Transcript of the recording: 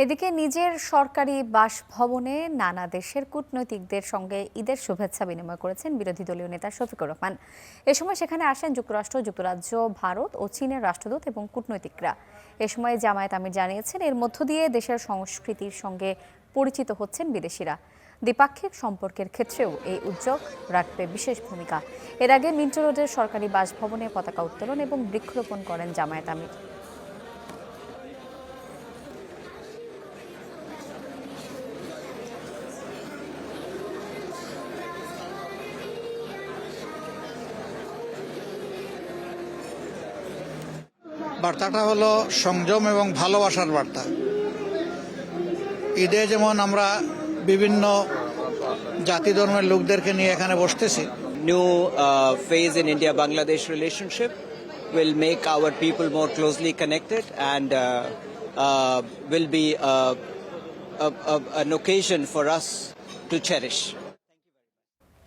এদিকে নিজের সরকারি বাসভবনে নানা দেশের কূটনৈতিকদের সঙ্গে ঈদের শুভেচ্ছা বিনিময় করেছেন বিরোধী দলীয় নেতা শফিকুর রহমান। এ সময় সেখানে আসেন যুক্তরাষ্ট্র, যুক্তরাজ্য, ভারত ও চীনের রাষ্ট্রদূত এবং কূটনৈতিকরা। এ সময় জামায়াত আমির জানিয়েছেন, এর মধ্য দিয়ে দেশের সংস্কৃতির সঙ্গে পরিচিত হচ্ছেন বিদেশিরা। দ্বিপাক্ষিক সম্পর্কের ক্ষেত্রেও এই উদ্যোগ রাখবে বিশেষ ভূমিকা। এর আগে মিন্টো রোডের সরকারি বাসভবনে পতাকা উত্তোলন এবং বৃক্ষরোপণ করেন জামায়াত আমির। বার্তাটা হলো সংযম এবং ভালোবাসার বার্তা। ঈদে যেমন আমরা বিভিন্ন জাতি ধর্মের লোকদেরকে নিয়ে এখানে বসতেছি। New phase in India-Bangladesh relationship will make our people more closely connected and will be an occasion for us to cherish.